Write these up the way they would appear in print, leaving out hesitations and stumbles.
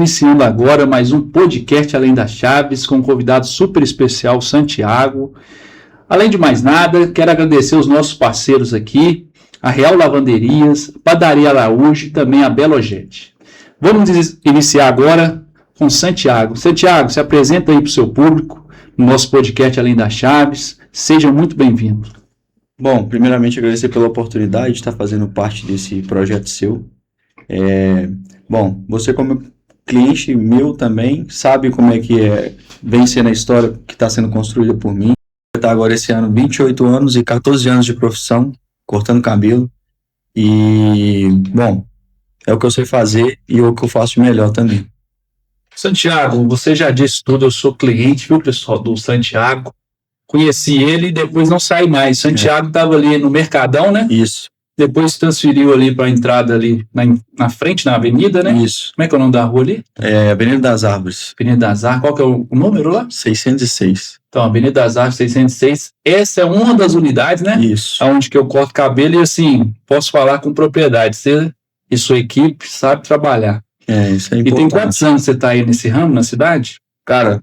Iniciando agora mais um podcast Além das Chaves com um convidado super especial, Santiago. Além de mais nada, quero agradecer os nossos parceiros aqui, a Real Lavanderias, Padaria Araújo e também a Belogete. Vamos iniciar agora com Santiago. Santiago, se apresenta aí para o seu público no nosso podcast Além das Chaves. Seja muito bem-vindo. Bom, primeiramente agradecer pela oportunidade de estar fazendo parte desse projeto seu. Bom, você como cliente meu também sabe como é que vem sendo a história que está sendo construída por mim. Está agora esse ano 28 anos e 14 anos de profissão, cortando cabelo. E, bom, é o que eu sei fazer e o que eu faço de melhor também. Santiago, você já disse tudo, eu sou cliente, viu, pessoal, do Santiago. Conheci ele e depois não saí mais. Santiago estava ali no Mercadão, né? Isso. Depois transferiu ali para a entrada ali na frente, na avenida, né? Isso. Como é que é o nome da rua ali? Avenida das Árvores. Avenida das Árvores. Qual que é o número lá? 606. Então, Avenida das Árvores 606. Essa é uma das unidades, né? Isso. Onde que eu corto cabelo e assim, posso falar com propriedade. Você e sua equipe sabe trabalhar. Isso é importante. E tem quantos anos você está aí nesse ramo, na cidade? Cara,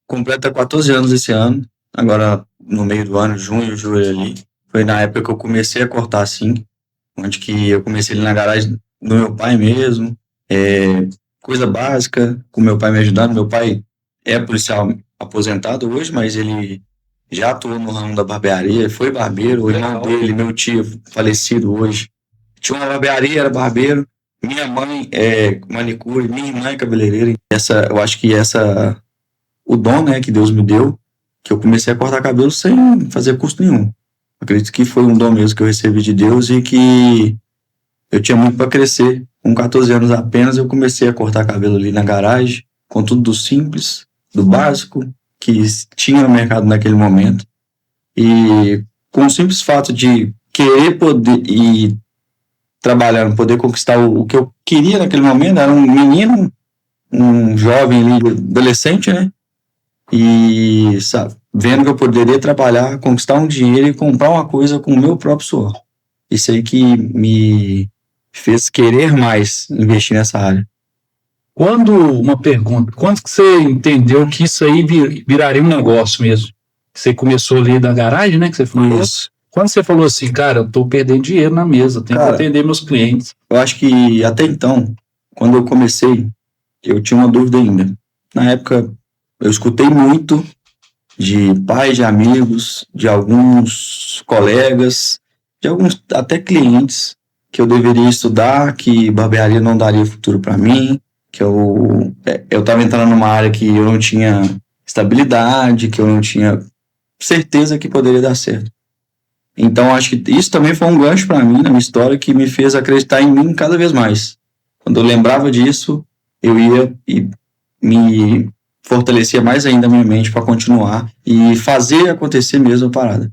completa 14 anos esse ano. Agora, no meio do ano, junho, julho ali. Foi na época que eu comecei a cortar assim. Onde que eu comecei ali na garagem do meu pai mesmo. Coisa básica, com meu pai me ajudando. Meu pai é policial aposentado hoje, mas ele já atuou no ramo da barbearia. Foi barbeiro. O irmão dele, meu tio, falecido hoje, tinha uma barbearia, era barbeiro. Minha mãe é manicure, minha irmã é cabeleireira. Eu acho que o dom, né, que Deus me deu, que eu comecei a cortar cabelo sem fazer custo nenhum. Acredito que foi um dom mesmo que eu recebi de Deus e que eu tinha muito para crescer. Com 14 anos apenas, eu comecei a cortar cabelo ali na garagem, com tudo do simples, do básico, que tinha no mercado naquele momento. E com o simples fato de querer poder e trabalhar, poder conquistar o que eu queria naquele momento, era um menino, um jovem ali, adolescente, né? E vendo que eu poderia trabalhar, conquistar um dinheiro e comprar uma coisa com o meu próprio suor. Isso aí que me fez querer mais investir nessa área. Uma pergunta, quando que você entendeu que isso aí viraria um negócio mesmo? Você começou ali da garagem, né, que você falou? Isso. Quando você falou assim, cara, eu tô perdendo dinheiro na mesa, tenho que atender meus clientes. Eu acho que até então, quando eu comecei, eu tinha uma dúvida ainda. Na época, eu escutei muito de pais, de amigos, de alguns colegas, de alguns até clientes, que eu deveria estudar, que barbearia não daria futuro para mim, que eu estava entrando numa área que eu não tinha estabilidade, que eu não tinha certeza que poderia dar certo. Então, acho que isso também foi um gancho para mim, na minha história, que me fez acreditar em mim cada vez mais. Quando eu lembrava disso, eu ia e me fortalecia mais ainda a minha mente para continuar e fazer acontecer mesmo a parada.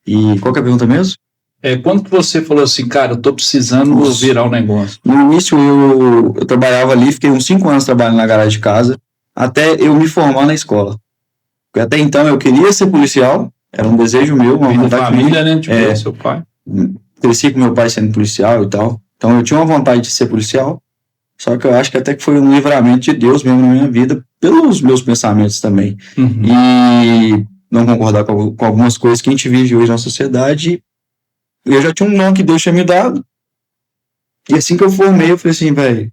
E qual que é a pergunta mesmo? Quando que você falou assim, cara, eu tô precisando virar um negócio? No início eu trabalhava ali, fiquei uns 5 anos trabalhando na garagem de casa, até eu me formar na escola. Porque até então eu queria ser policial, era um desejo meu, uma vontade da família, né? Tipo, seu pai. Cresci com meu pai sendo policial e tal. Então eu tinha uma vontade de ser policial. Só que eu acho que até que foi um livramento de Deus mesmo na minha vida, pelos meus pensamentos também. Uhum. E não concordar com algumas coisas que a gente vive hoje na sociedade. Eu já tinha um nome que Deus tinha me dado. E assim que eu formei, eu falei assim, velho,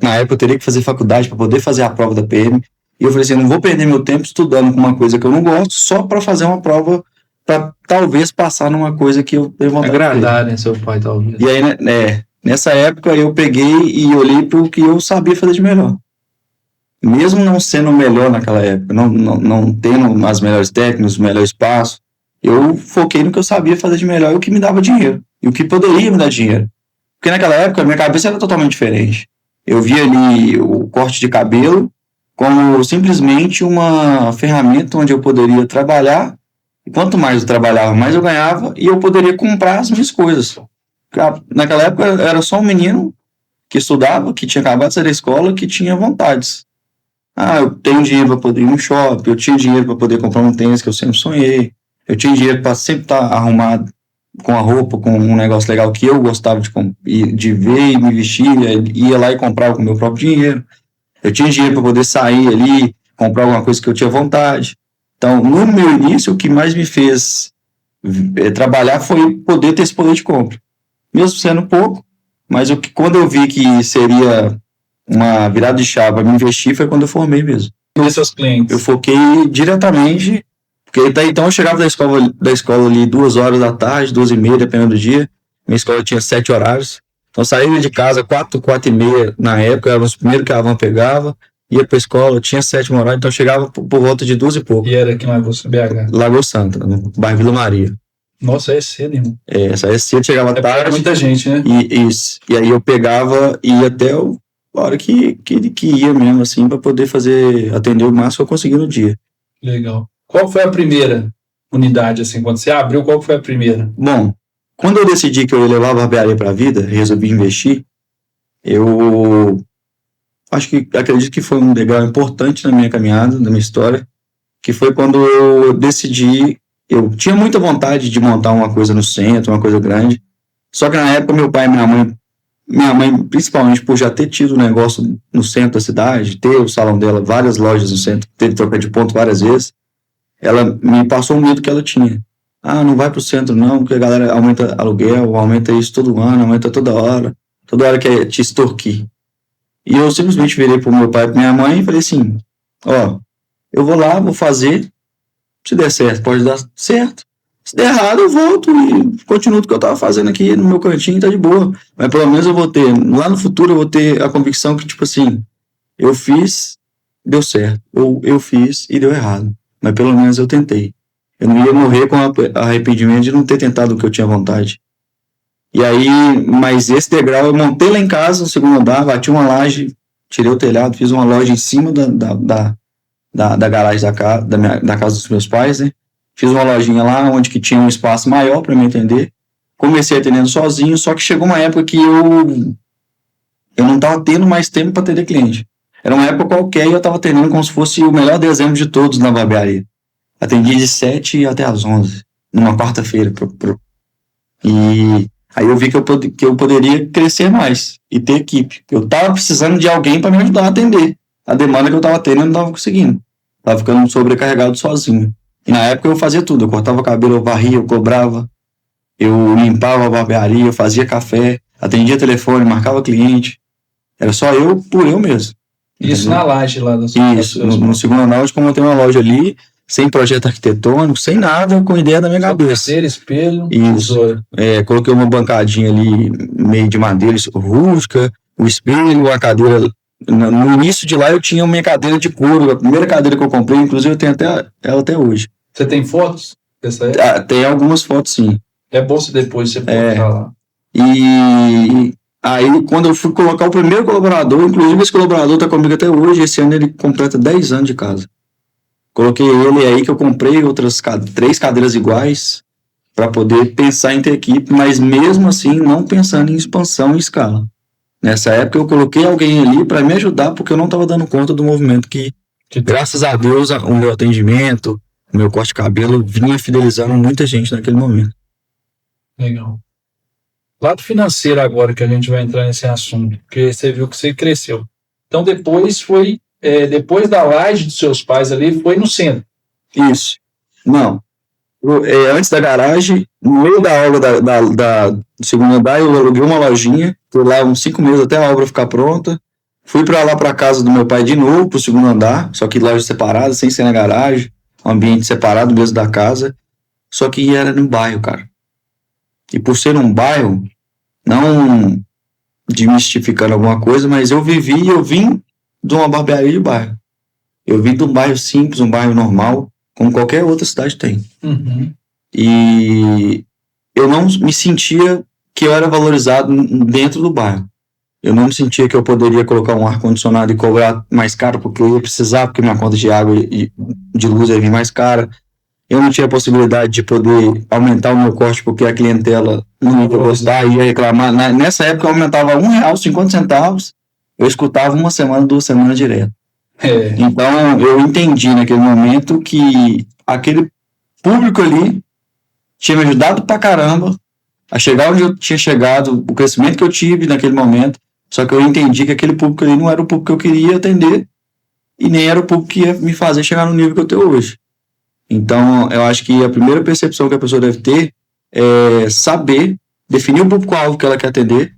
na época eu teria que fazer faculdade para poder fazer a prova da PM. E eu falei assim, eu não vou perder meu tempo estudando com uma coisa que eu não gosto, só para fazer uma prova para talvez passar numa coisa que eu tenho vontade de agradar, né, seu pai, talvez. E aí, nessa época, eu peguei e olhei para o que eu sabia fazer de melhor. Mesmo não sendo o melhor naquela época, não tendo as melhores técnicas, os melhores passos, eu foquei no que eu sabia fazer de melhor e o que me dava dinheiro. E o que poderia me dar dinheiro. Porque naquela época, a minha cabeça era totalmente diferente. Eu via ali o corte de cabelo como simplesmente uma ferramenta onde eu poderia trabalhar. E quanto mais eu trabalhava, mais eu ganhava e eu poderia comprar as minhas coisas. Naquela época, eu era só um menino que estudava, que tinha acabado de sair da escola, que tinha vontades. Eu tenho dinheiro para poder ir no shopping, eu tinha dinheiro para poder comprar um tênis que eu sempre sonhei, eu tinha dinheiro para sempre estar arrumado. com a roupa, com um negócio legal que eu gostava de ver e me vestir, ia lá e comprava com o meu próprio dinheiro. Eu tinha dinheiro para poder sair ali, comprar alguma coisa que eu tinha vontade. Então, no meu início, o que mais me fez trabalhar foi poder ter esse poder de compra. Mesmo sendo pouco, mas quando eu vi que seria uma virada de chave para me investir, foi quando eu formei mesmo. E seus clientes? Eu foquei diretamente, porque até então eu chegava da escola ali 2 horas da tarde, 2h30, dependendo do dia. Minha escola tinha 7 horários. Então eu saía de casa 4h30 na época, era os primeiros que a van pegava, ia pra escola, tinha 7º horário, então eu chegava por volta de 2 e pouco. E era aqui em Lagoa BH? Lagoa Santa, no bairro Vila Maria. Nossa, é cedo, irmão. Saía cedo, chegava tarde. Muita gente, né? E aí eu pegava e ia até a hora que ia mesmo, assim, pra poder atender o máximo que eu conseguia no dia. Legal. Qual foi a primeira unidade, assim, quando você abriu, qual foi a primeira? Bom, quando eu decidi que eu ia levar a barbearia para a vida, resolvi investir, eu acredito que foi um degrau importante na minha caminhada, na minha história, que foi quando eu decidi, eu tinha muita vontade de montar uma coisa no centro, uma coisa grande, só que na época meu pai e minha mãe, principalmente por já ter tido um negócio no centro da cidade, ter o salão dela, várias lojas no centro, teve troca de ponto várias vezes, ela me passou o medo que ela tinha. Não vai pro centro não, porque a galera aumenta aluguel, aumenta isso todo ano, aumenta toda hora quer te extorquir. E eu simplesmente virei pro meu pai e pra minha mãe e falei assim, eu vou lá, vou fazer, se der certo, pode dar certo, se der errado eu volto e continuo o que eu tava fazendo aqui no meu cantinho, tá de boa, mas pelo menos eu vou ter, lá no futuro eu vou ter a convicção que tipo assim, eu fiz, deu certo, ou eu fiz e deu errado, mas pelo menos eu tentei. Eu não ia morrer com arrependimento de não ter tentado o que eu tinha vontade. E aí, mas esse degrau eu montei lá em casa, no segundo andar, bati uma laje, tirei o telhado, fiz uma loja em cima da garagem da casa dos meus pais, né? Fiz uma lojinha lá, onde que tinha um espaço maior para me atender. Comecei atendendo sozinho, só que chegou uma época que eu não estava tendo mais tempo para atender cliente. Era uma época qualquer e eu estava atendendo como se fosse o melhor dezembro de todos na barbearia. Atendi de 7 até as 11, numa quarta-feira. E aí eu vi que eu poderia crescer mais e ter equipe. Eu estava precisando de alguém para me ajudar a atender. A demanda que eu estava tendo eu não estava conseguindo. Estava ficando sobrecarregado sozinho. E na época eu fazia tudo. Eu cortava cabelo, eu varria, eu cobrava. Eu limpava a barbearia, eu fazia café, atendia telefone, marcava cliente. Era só eu por eu mesmo. Isso na laje lá da sua Isso, no segundo andar, como eu tenho uma loja ali, sem projeto arquitetônico, sem nada, com ideia da minha cabeça. Cadeira, espelho, isso. Coloquei uma bancadinha ali, meio de madeira, rústica, o espelho, a cadeira. No início de lá eu tinha minha cadeira de couro, a primeira cadeira que eu comprei, inclusive eu tenho ela até hoje. Você tem fotos dessa época? Tem algumas fotos, sim. É bom se depois você colocar lá. E aí, quando eu fui colocar o primeiro colaborador, inclusive esse colaborador está comigo até hoje, esse ano ele completa 10 anos de casa. Coloquei ele aí que eu comprei outras 3 cadeiras iguais para poder pensar em ter equipe, mas mesmo assim não pensando em expansão em escala. Nessa época eu coloquei alguém ali para me ajudar porque eu não estava dando conta do movimento que graças a Deus, o meu atendimento, o meu corte de cabelo vinha fidelizando muita gente naquele momento. Legal. Lado financeiro agora que a gente vai entrar nesse assunto, porque você viu que você cresceu. Então depois depois da laje dos seus pais ali, foi no centro. Isso. Não. Antes da garagem, no meio da obra do segundo andar, eu aluguei uma lojinha, fui lá uns 5 meses até a obra ficar pronta. Fui para lá para casa do meu pai de novo, pro segundo andar, só que loja separada, sem ser na garagem, um ambiente separado mesmo da casa. Só que era no bairro, cara. E por ser um bairro, não demistificando alguma coisa, mas eu vim de uma barbearia de bairro. Eu vim de um bairro simples, um bairro normal, como qualquer outra cidade tem. Uhum. E eu não me sentia que eu era valorizado dentro do bairro. Eu não me sentia que eu poderia colocar um ar-condicionado e cobrar mais caro, porque eu ia precisar, porque minha conta de água e de luz ia vir mais cara. Eu não tinha a possibilidade de poder aumentar o meu corte, porque a clientela não ia gostar, ia reclamar. Nessa época eu aumentava R$1,50, eu escutava 1 semana, 2 semanas direto. Então eu entendi naquele momento que aquele público ali tinha me ajudado pra caramba, a chegar onde eu tinha chegado, o crescimento que eu tive naquele momento, só que eu entendi que aquele público ali não era o público que eu queria atender e nem era o público que ia me fazer chegar no nível que eu tenho hoje. Então, eu acho que a primeira percepção que a pessoa deve ter é saber definir o público-alvo que ela quer atender,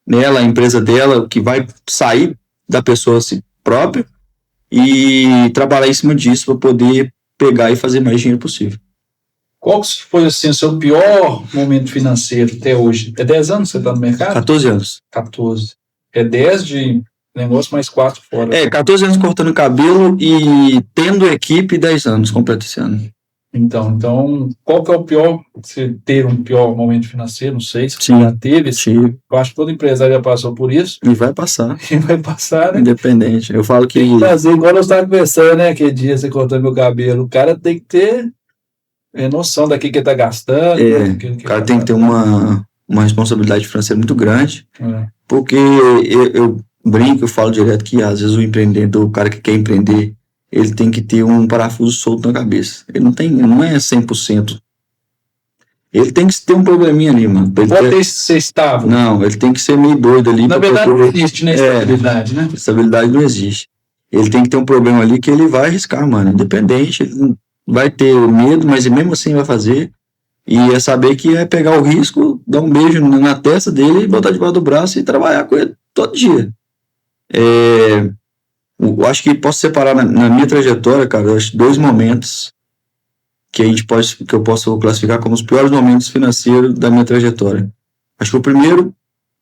nela, a empresa dela, que vai sair da pessoa si própria, e trabalhar em cima disso para poder pegar e fazer mais dinheiro possível. Qual que foi assim, o seu pior momento financeiro até hoje? É 10 anos que você está no mercado? 14 anos. 14. É 10 de negócio mais 4 fora. 14 anos cortando cabelo e tendo equipe 10 anos, completo esse ano. Então, qual que é o pior, você ter um pior momento financeiro, não sei se você Sim, já teve, sim. Eu acho que todo empresário já passou por isso. E vai passar. E vai passar, né? Independente. Eu falo que... Tem que fazer, igual nós estávamos conversando, né? Aquele dia você cortando meu cabelo. O cara tem que ter noção daquilo que ele está gastando. O cara tem que ter uma responsabilidade financeira muito grande. Porque eu brinco, eu falo direto que às vezes o empreendedor, o cara que quer empreender, ele tem que ter um parafuso solto na cabeça. Ele não é 100%. Ele tem que ter um probleminha ali, mano. Pode ter ser estável. Não, ele tem que ser meio doido ali. Na verdade não existe, né? Estabilidade, né? Estabilidade não existe. Ele tem que ter um problema ali que ele vai arriscar, mano. Independente, ele vai ter medo, mas mesmo assim vai fazer. E é saber que é pegar o risco, dar um beijo na testa dele, botar debaixo do braço e trabalhar com ele todo dia. Eu acho que posso separar na minha trajetória, cara, eu acho 2 momentos que eu posso classificar como os piores momentos financeiros da minha trajetória. Acho que o primeiro,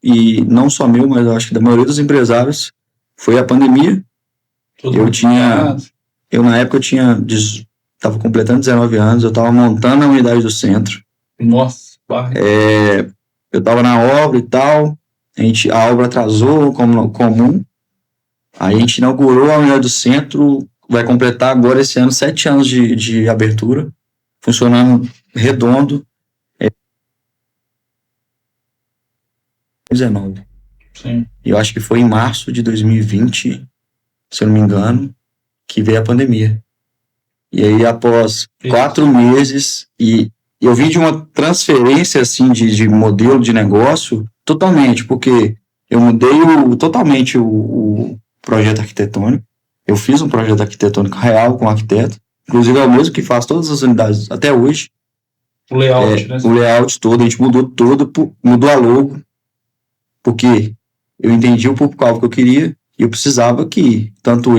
e não só meu, mas eu acho que da maioria dos empresários, foi a pandemia. Eu na época estava completando 19 anos, eu estava montando a unidade do centro. Nossa, eu estava na obra e tal, a obra atrasou como comum. Aí a gente inaugurou a unidade do centro, vai completar agora esse ano 7 anos de abertura, funcionando redondo. 19. Sim. Eu acho que foi em março de 2020, se eu não me engano, que veio a pandemia. E aí, após 4 meses, e eu vim de uma transferência assim, de modelo de negócio totalmente, porque eu mudei totalmente o projeto arquitetônico. Eu fiz um projeto arquitetônico real com o arquiteto, inclusive é o mesmo que faz todas as unidades até hoje. O layout, né? O layout todo, a gente mudou todo, mudou a logo, porque eu entendi o público-alvo que eu queria e eu precisava que tanto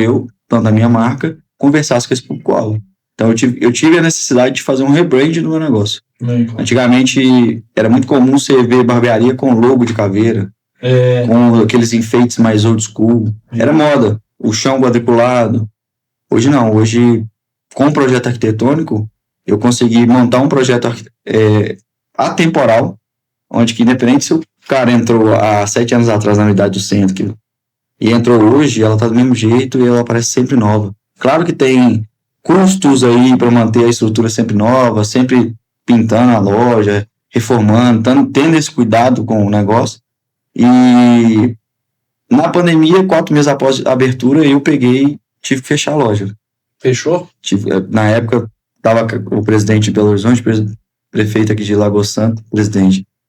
a minha marca, conversasse com esse público-alvo. Então eu tive a necessidade de fazer um rebrand no meu negócio. Antigamente era muito comum você ver barbearia com logo de caveira, com aqueles enfeites mais old school. Era moda. O chão quadriculado. Hoje não. Hoje, com o projeto arquitetônico, eu consegui montar um projeto atemporal, onde que independente se o cara entrou há 7 anos atrás na unidade do centro e entrou hoje, ela está do mesmo jeito e ela parece sempre nova. Claro que tem custos aí para manter a estrutura sempre nova, sempre pintando a loja, reformando, tendo esse cuidado com o negócio. E na pandemia, 4 meses após a abertura, eu tive que fechar a loja. Fechou? Na época, estava o presidente de Belo Horizonte, prefeito aqui de Lagoa Santa,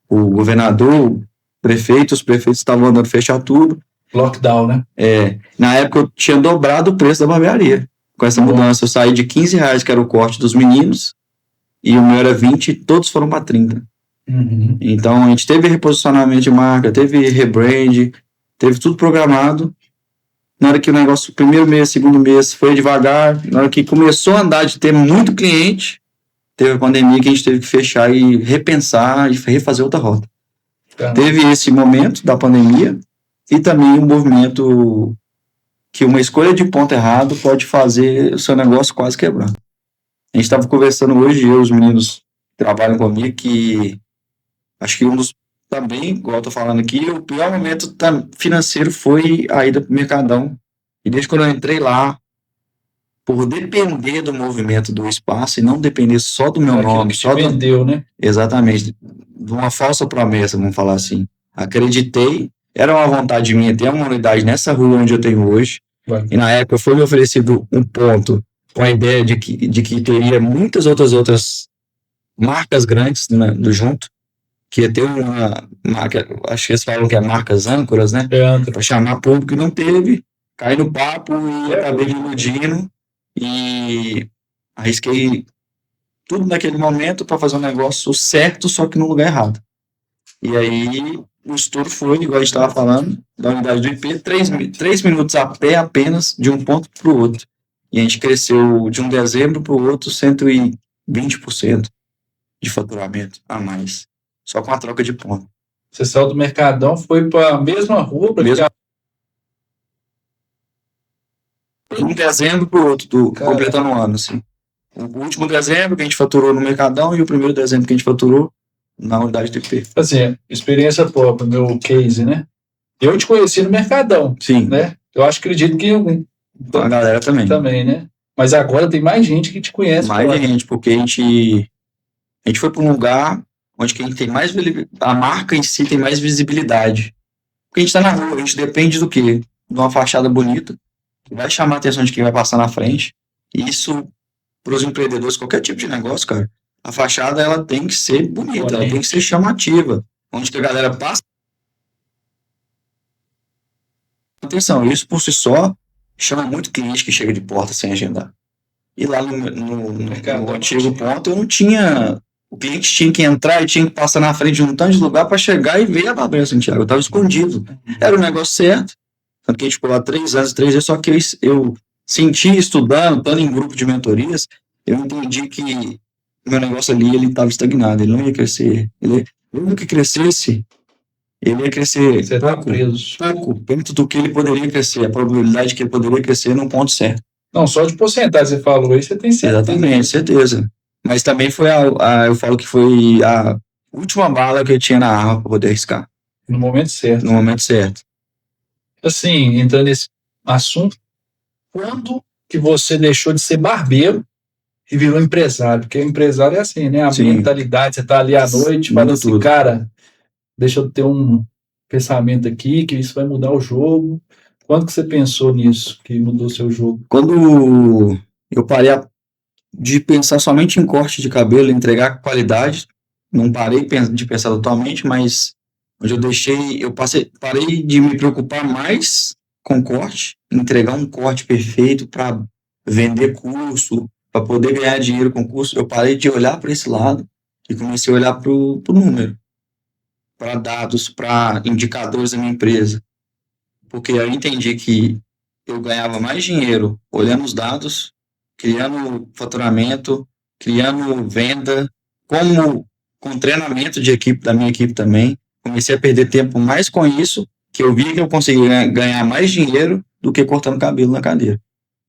o governador, os prefeitos estavam mandando fechar tudo. Lockdown, né? Na época eu tinha dobrado o preço da barbearia. Com essa mudança, eu saí de R$15, que era o corte dos meninos, e o meu era 20, e todos foram para 30. Uhum. Então, a gente teve reposicionamento de marca, teve rebrand, teve tudo programado. Na hora que o negócio, primeiro mês, segundo mês, foi devagar, na hora que começou a andar de ter muito cliente, teve a pandemia que a gente teve que fechar e repensar e refazer outra rota. Teve esse momento da pandemia e também um movimento que uma escolha de ponto errado pode fazer o seu negócio quase quebrar. A gente estava conversando hoje, os meninos que trabalham comigo, que acho que também, igual eu tô falando aqui, o pior momento financeiro foi a ida pro Mercadão. E desde quando eu entrei lá, por depender do movimento do espaço e não depender só do meu nome. Só vendeu, né? Exatamente. De uma falsa promessa, vamos falar assim. Acreditei, era uma vontade minha ter uma unidade nessa rua onde eu tenho hoje. E na época foi me oferecido um ponto com a ideia de que teria muitas outras marcas grandes, né, junto, que ia ter uma marca, acho que eles falam que é marcas âncoras, né? É, Para chamar público, e não teve, caí no papo e acabei me iludindo e arrisquei tudo naquele momento para fazer um negócio certo, só que no lugar errado. E aí o estouro foi, igual a gente estava falando, da unidade do IP, 3 minutos a pé apenas de um ponto para o outro. E a gente cresceu de um dezembro para o outro 120% de faturamento a mais, só com a troca de ponto. Você saiu do Mercadão, foi para a mesma rua, para Mesmo de um dezembro para o outro, completando um ano, assim. O último dezembro que a gente faturou no Mercadão e o primeiro dezembro que a gente faturou na unidade do IP. Assim, experiência própria, meu case, né? Eu te conheci no Mercadão, Sim, né? Eu acredito que a galera também, né? Mas agora tem mais gente que te conhece. Mais gente, porque a gente foi para um lugar onde quem tem mais a marca em si tem mais visibilidade. Porque a gente está na rua, a gente depende do quê? De uma fachada bonita, que vai chamar a atenção de quem vai passar na frente. E isso, para os empreendedores, qualquer tipo de negócio, cara, a fachada ela tem que ser bonita, ela tem que ser chamativa. Onde que a galera passa. Atenção, isso por si só chama muito cliente que chega de porta sem agendar. E lá no antigo ponto eu não tinha. O cliente tinha que entrar e tinha que passar na frente de um tanto de lugar para chegar e ver a Barbearia Santiago. Eu estava escondido. Era o negócio certo. Tanto que a gente ficou lá 3 anos, 3 dias, só que eu senti estudando, estando em grupo de mentorias, eu entendi que meu negócio ali ele estava estagnado, ele não ia crescer. Mesmo que crescesse, ele ia crescer Você tá preso. pouco, perto do que ele poderia crescer, a probabilidade que ele poderia crescer no ponto certo. Não, só de porcentagem você falou aí, você tem certeza. Exatamente, certeza. Mas também foi eu falo que foi a última bala que eu tinha na arma para poder arriscar. No momento certo. No momento certo. Assim, entrando nesse assunto, quando que você deixou de ser barbeiro e virou empresário? Porque empresário é assim, né? A Sim. mentalidade, você tá ali à noite, fala assim, cara, deixa eu ter um pensamento aqui, que isso vai mudar o jogo. Quando que você pensou nisso, que mudou o seu jogo? Quando eu parei de pensar somente em corte de cabelo, entregar qualidade, não parei de pensar totalmente, mas onde eu parei de me preocupar mais com corte, entregar um corte perfeito para vender curso, para poder ganhar dinheiro com curso. Eu parei de olhar para esse lado e comecei a olhar para o número, para dados, para indicadores da minha empresa. Porque eu entendi que eu ganhava mais dinheiro olhando os dados, criando faturamento, criando venda, com treinamento de equipe, da minha equipe também. Comecei a perder tempo mais com isso, que eu vi que eu conseguia ganhar mais dinheiro do que cortando cabelo na cadeira.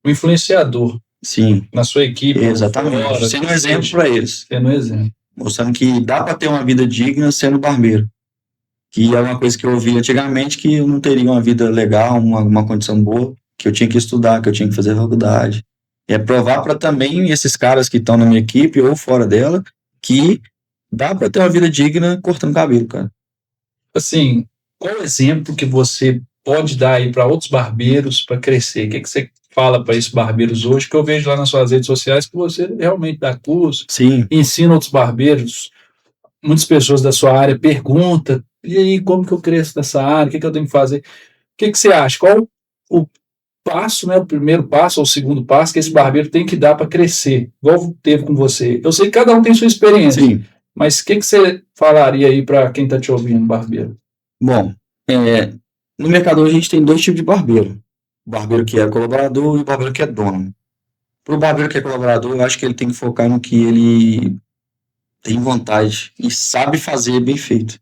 O influenciador. Sim. Na sua equipe. Exatamente. Fora, sendo um exemplo para eles. Sendo um exemplo. Mostrando que dá para ter uma vida digna sendo barbeiro. Que é uma coisa que eu ouvi antigamente, que eu não teria uma vida legal, uma condição boa, que eu tinha que estudar, que eu tinha que fazer faculdade. É provar para também esses caras que estão na minha equipe ou fora dela, que dá para ter uma vida digna cortando cabelo, cara. Assim, qual o exemplo que você pode dar aí para outros barbeiros para crescer? O que você fala para esses barbeiros hoje? Que eu vejo lá nas suas redes sociais que você realmente dá curso, Sim. Ensina outros barbeiros. Muitas pessoas da sua área perguntam, e aí, como que eu cresço nessa área? O que eu tenho que fazer? O que você acha? Qual o passo, né, o primeiro passo ou o segundo passo que esse barbeiro tem que dar para crescer, igual teve com você? Eu sei que cada um tem sua experiência, Sim. Mas o que você falaria aí para quem está te ouvindo, barbeiro? Bom, no mercado a gente tem 2 tipos de barbeiro. O barbeiro que é colaborador e o barbeiro que é dono. Para o barbeiro que é colaborador, eu acho que ele tem que focar no que ele tem vontade e sabe fazer bem feito,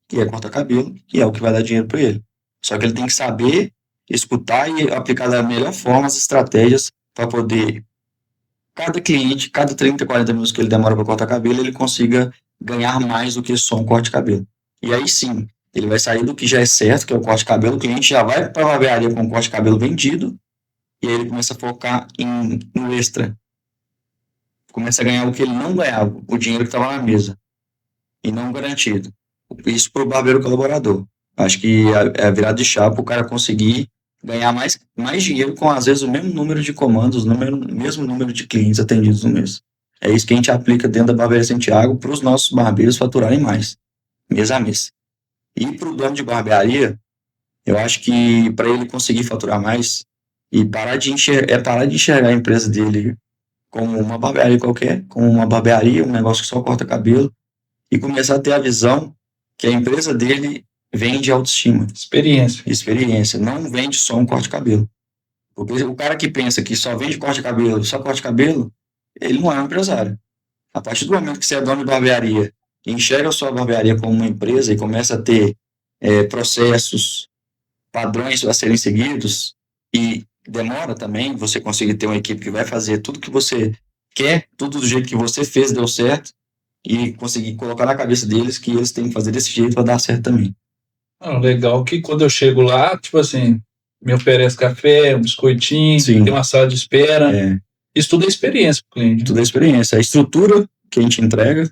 que é cortar cabelo, que é o que vai dar dinheiro para ele. Só que ele tem que saber escutar e aplicar da melhor forma as estratégias para poder, cada cliente, cada 30, 40 minutos que ele demora para cortar cabelo, ele consiga ganhar mais do que só um corte de cabelo. E aí sim, ele vai sair do que já é certo, que é o corte de cabelo, o cliente já vai para a barbearia com o corte de cabelo vendido, e aí ele começa a focar no extra. Começa a ganhar o que ele não ganhava, o dinheiro que estava na mesa, e não garantido. Isso para o barbeiro colaborador. Acho que é a virada de chave para o cara conseguir ganhar mais dinheiro com, às vezes, o mesmo número de comandos, mesmo número de clientes atendidos no mês. É isso que a gente aplica dentro da Barbearia Santiago para os nossos barbeiros faturarem mais. mês a mês. E para o dono de barbearia, eu acho que para ele conseguir faturar mais e parar de enxergar a empresa dele como uma barbearia qualquer, como uma barbearia, um negócio que só corta cabelo, e começar a ter a visão que a empresa dele vende autoestima, experiência, não vende só um corte de cabelo. Porque o cara que pensa que só vende corte de cabelo, só corte de cabelo, ele não é um empresário. A partir do momento que você é dono de barbearia e enxerga a sua barbearia como uma empresa e começa a ter processos, padrões a serem seguidos, e demora também você conseguir ter uma equipe que vai fazer tudo que você quer, tudo do jeito que você fez deu certo, e conseguir colocar na cabeça deles que eles têm que fazer desse jeito para dar certo também. Legal que quando eu chego lá, tipo assim, me oferece café, um biscoitinho, Sim. tem uma sala de espera. Isso tudo é experiência para o cliente. Tudo é experiência. A estrutura que a gente entrega,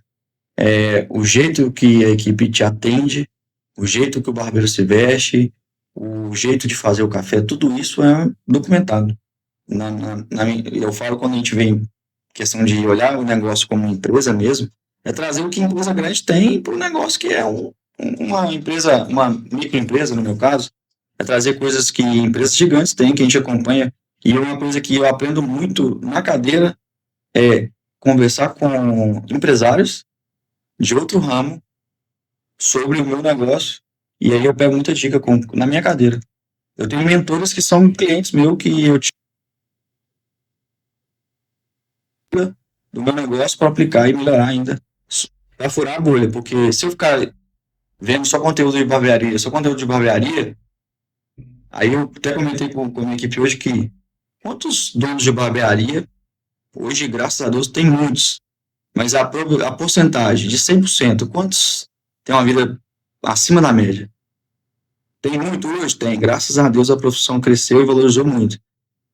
o jeito que a equipe te atende, o jeito que o barbeiro se veste, o jeito de fazer o café, tudo isso é documentado. Eu falo, quando a gente vem questão de olhar o negócio como uma empresa mesmo, é trazer o que a empresa grande tem para o negócio que é uma empresa, uma microempresa, no meu caso, é trazer coisas que empresas gigantes têm, que a gente acompanha. E uma coisa que eu aprendo muito na cadeira é conversar com empresários de outro ramo sobre o meu negócio, e aí eu pego muita dica na minha cadeira. Eu tenho mentores que são clientes meus, que eu tiro do meu negócio para aplicar e melhorar ainda, para furar a bolha, porque se eu ficar vendo só conteúdo de barbearia, aí eu até comentei com a minha equipe hoje que quantos donos de barbearia, hoje, graças a Deus, tem muitos, mas a porcentagem de 100%, quantos tem uma vida acima da média? Tem muito hoje? Tem. Graças a Deus a profissão cresceu e valorizou muito.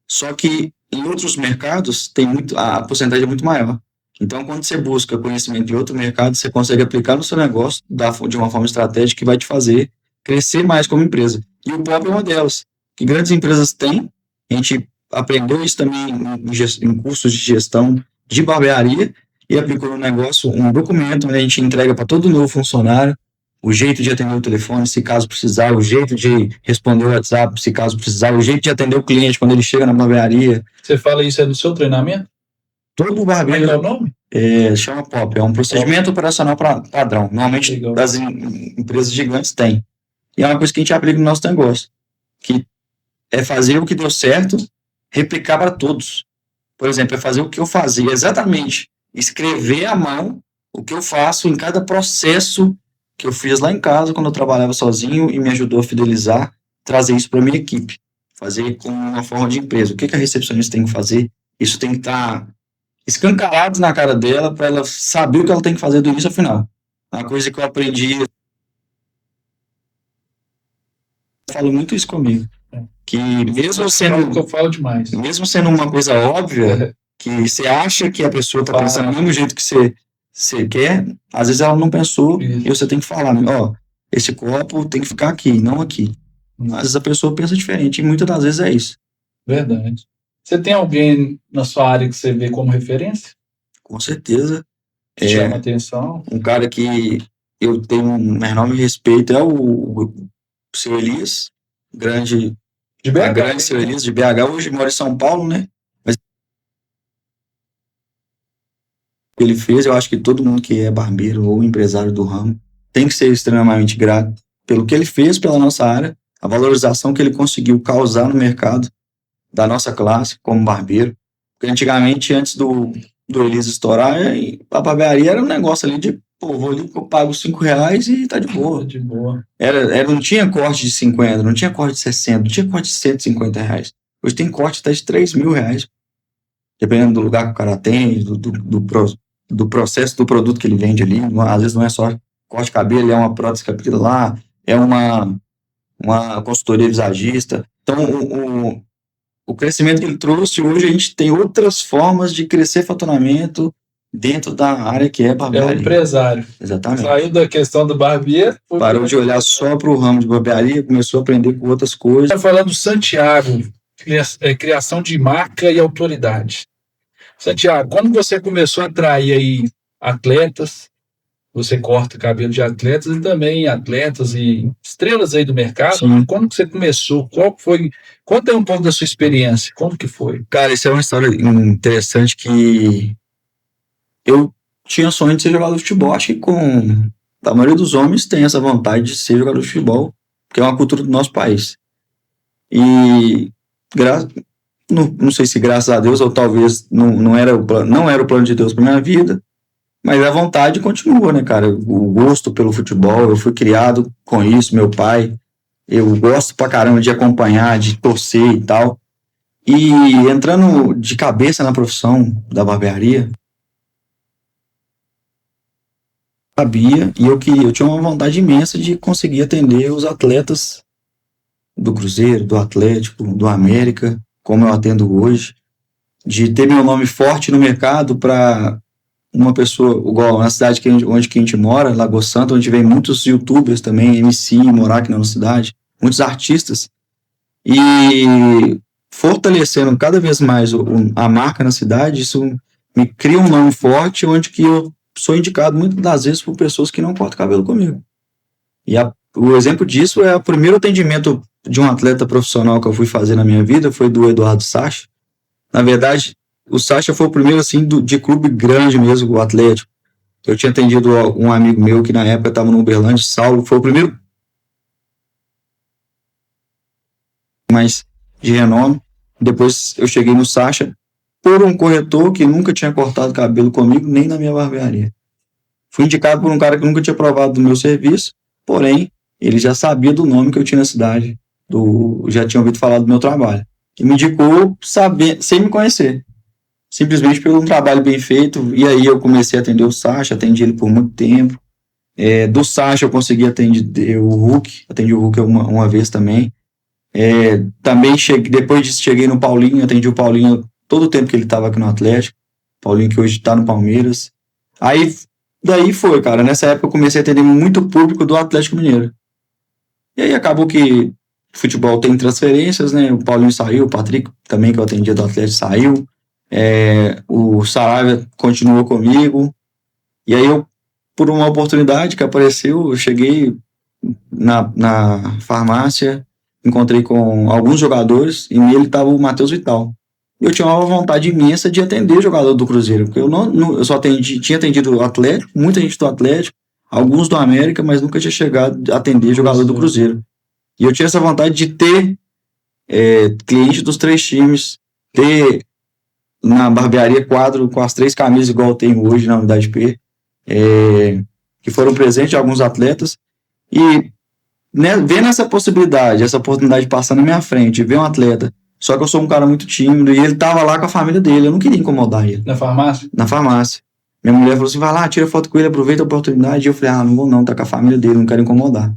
Só que em outros mercados a porcentagem é muito maior. Então, quando você busca conhecimento de outro mercado, você consegue aplicar no seu negócio de uma forma estratégica que vai te fazer crescer mais como empresa. E o Pop é uma delas, que grandes empresas têm. A gente aprendeu isso também em cursos de gestão de barbearia e aplicou no negócio um documento onde a gente entrega para todo novo funcionário o jeito de atender o telefone, se caso precisar, o jeito de responder o WhatsApp, se caso precisar, o jeito de atender o cliente quando ele chega na barbearia. Você fala isso no seu treinamento? Todo barbeiro. Como é o nome? Chama POP, é um procedimento operacional padrão. Normalmente Legal. as empresas gigantes têm. E é uma coisa que a gente aplica no nosso negócio, que é fazer o que deu certo, replicar para todos. Por exemplo, é fazer o que eu fazia exatamente, escrever à mão o que eu faço em cada processo que eu fiz lá em casa quando eu trabalhava sozinho e me ajudou a fidelizar, trazer isso para minha equipe, fazer com uma forma de empresa. O que a recepcionista tem que fazer? Isso tem que estar escancarado na cara dela para ela saber o que ela tem que fazer do início ao final. Uma coisa que eu aprendi, falo muito isso comigo, que mesmo sendo que eu falo demais, mesmo sendo uma coisa óbvia, que você acha que a pessoa está pensando do mesmo jeito que você quer, às vezes ela não pensou. Isso. E você tem que falar, esse copo tem que ficar aqui, não aqui. Às vezes a pessoa pensa diferente, e muitas das vezes é isso. Verdade. Você tem alguém na sua área que você vê como referência? Com certeza. Que chama atenção? Um cara que eu tenho um enorme respeito é o seu Elias, grande seu Elias de BH, hoje mora em São Paulo, né? Mas ele fez, eu acho que todo mundo que é barbeiro ou empresário do ramo tem que ser extremamente grato pelo que ele fez pela nossa área, a valorização que ele conseguiu causar no mercado da nossa classe como barbeiro. Porque antigamente, antes do Elias estourar, a barbearia era um negócio ali de, vou ali que eu pago R$5 e tá de boa. De boa. Não tinha corte de 50, não tinha corte de 60, não tinha corte de R$150. Hoje tem corte até de R$3.000, dependendo do lugar que o cara tem, do processo do produto que ele vende ali. Às vezes não é só corte de cabelo, é uma prótese capilar, é uma consultoria visagista. Então, o crescimento que ele trouxe, hoje a gente tem outras formas de crescer faturamento dentro da área que é barbearia. É um empresário. Exatamente. Saiu da questão do barbeiro. Parou de olhar só para o ramo de barbearia, começou a aprender com outras coisas. Está falando do Santiago, criação de marca e autoridade. Santiago, quando você começou a atrair aí atletas, você corta cabelo de atletas e também atletas e estrelas aí do mercado. Sim. Quando que você começou? Qual foi? Conta aí um pouco da sua experiência. Como que foi? Cara, isso é uma história interessante que eu tinha sonho de ser jogador de futebol. Acho que a maioria dos homens tem essa vontade de ser jogador de futebol, porque é uma cultura do nosso país. E não sei se graças a Deus ou talvez não era o plano de Deus para minha vida, mas a vontade continua, né, cara? O gosto pelo futebol, eu fui criado com isso, meu pai, eu gosto pra caramba de acompanhar, de torcer e tal. E entrando de cabeça na profissão da barbearia, sabia, e eu tinha uma vontade imensa de conseguir atender os atletas do Cruzeiro, do Atlético, do América, como eu atendo hoje, de ter meu nome forte no mercado para uma pessoa, igual na cidade onde a gente mora, Lagoa Santa, onde vem muitos youtubers também, MC, morar aqui na nossa cidade, muitos artistas, e fortalecendo cada vez mais a marca na cidade, isso me cria um nome forte, onde que eu sou indicado muitas das vezes por pessoas que não cortam cabelo comigo. E o exemplo disso é o primeiro atendimento de um atleta profissional que eu fui fazer na minha vida, foi do Eduardo Sacha. Na verdade, o Sacha foi o primeiro, assim, de clube grande mesmo, o Atlético. Eu tinha atendido um amigo meu que na época estava no Uberlândia, Saulo, foi o primeiro mais de renome. Depois eu cheguei no Sacha por um corretor que nunca tinha cortado cabelo comigo, nem na minha barbearia. Fui indicado por um cara que nunca tinha provado do meu serviço, porém, ele já sabia do nome que eu tinha na cidade, já tinha ouvido falar do meu trabalho. E me indicou sem me conhecer. Simplesmente pelo um trabalho bem feito, e aí eu comecei a atender o Sacha, atendi ele por muito tempo. Do Sacha eu consegui atender o Hulk, atendi o Hulk uma vez também. Também depois disso cheguei no Paulinho, atendi o Paulinho todo o tempo que ele estava aqui no Atlético. Paulinho que hoje está no Palmeiras. Daí foi, cara, nessa época eu comecei a atender muito público do Atlético Mineiro. E aí acabou que futebol tem transferências, né? O Paulinho saiu, o Patrick também, que eu atendia do Atlético, saiu. O Saravia continuou comigo. E aí por uma oportunidade que apareceu, eu cheguei na farmácia, encontrei com alguns jogadores e nele estava o Matheus Vital. Eu tinha uma vontade imensa de atender jogador do Cruzeiro, porque eu só tinha atendido o Atlético, muita gente do Atlético, alguns do América, mas nunca tinha chegado a atender jogador do Cruzeiro. E eu tinha essa vontade de ter cliente dos 3 times, ter na barbearia quadro com as 3 camisas igual eu tenho hoje na Unidade P, que foram presentes de alguns atletas, e né, vendo essa possibilidade, essa oportunidade passando na minha frente, ver um atleta, só que eu sou um cara muito tímido, e ele tava lá com a família dele, eu não queria incomodar ele. Na farmácia? Na farmácia. Minha mulher falou assim, vai lá, tira foto com ele, aproveita a oportunidade, e eu falei, não vou não, tá com a família dele, não quero incomodar.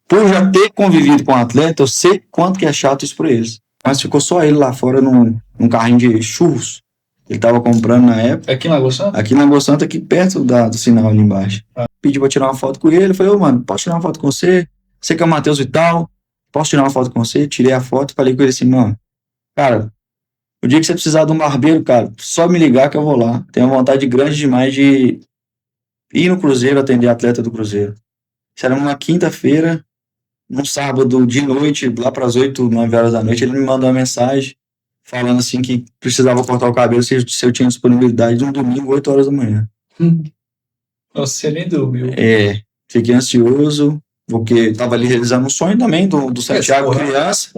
Por já ter convivido com o atleta, eu sei quanto que é chato isso pra eles. Mas ficou só ele lá fora num carrinho de churros. Ele tava comprando na época. Aqui na Lagoa Santa? Aqui na Lagoa Santa, aqui perto do sinal ali embaixo. Pedi pra tirar uma foto com ele. Eu falei, mano, posso tirar uma foto com você? Você que é o Matheus Vital? Posso tirar uma foto com você? Tirei a foto e falei com ele assim, mano, cara, o dia que você precisar de um barbeiro, cara, só me ligar que eu vou lá. Tenho uma vontade grande demais de ir no Cruzeiro, atender atleta do Cruzeiro. Isso era uma quinta-feira, num sábado de noite, lá para as 8, 9 horas da noite, ele me mandou uma mensagem falando assim que precisava cortar o cabelo se eu tinha disponibilidade de um domingo, 8 horas da manhã. Nossa, você nem dormiu. Fiquei ansioso, porque estava ali realizando um sonho também do Santiago criança.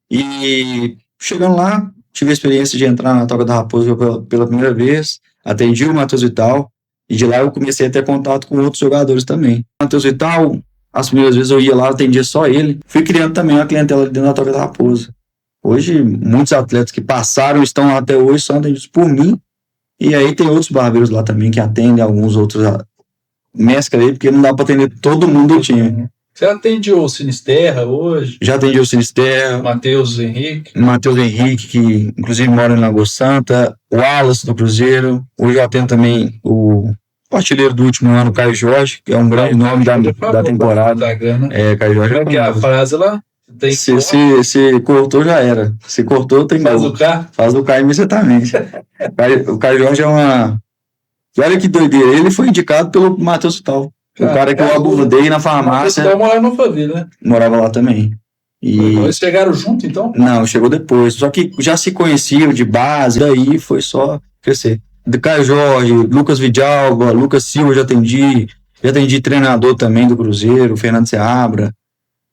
E chegando lá, tive a experiência de entrar na Toca da Raposa pela primeira vez, atendi o Matheus Vital, e de lá eu comecei a ter contato com outros jogadores também. O Matheus Vital, as primeiras vezes eu ia lá, atendia só ele. Fui criando também uma clientela dentro da Toca da Raposa. Hoje, muitos atletas que passaram, estão lá até hoje, são atendidos por mim. E aí tem outros barbeiros lá também que atendem, alguns outros mescla aí, porque não dá para atender todo mundo que tinha. Você atende o Sinisterra hoje? Já atendi o Sinisterra. Matheus Henrique, que inclusive mora em Lagoa Santa. O Wallace do Cruzeiro. Hoje eu atendo também o artilheiro do último ano, Caio Jorge, que é um grande nome da temporada. Caio Jorge. Como é que é a frase lá? Se cortou, já era. Se cortou, tem Faz o K? Faz o K imediatamente. O Caio Jorge é E olha que doideira, ele foi indicado pelo Matheus Vital. O cara que eu abordei na farmácia. Então morava no Alphaville, né? Morava lá também. E... Eles chegaram junto, então? Não, chegou depois. Só que já se conheciam de base, daí foi só crescer. Do Caio Jorge, Lucas Vidalba, Lucas Silva já atendi treinador também do Cruzeiro, Fernando Seabra.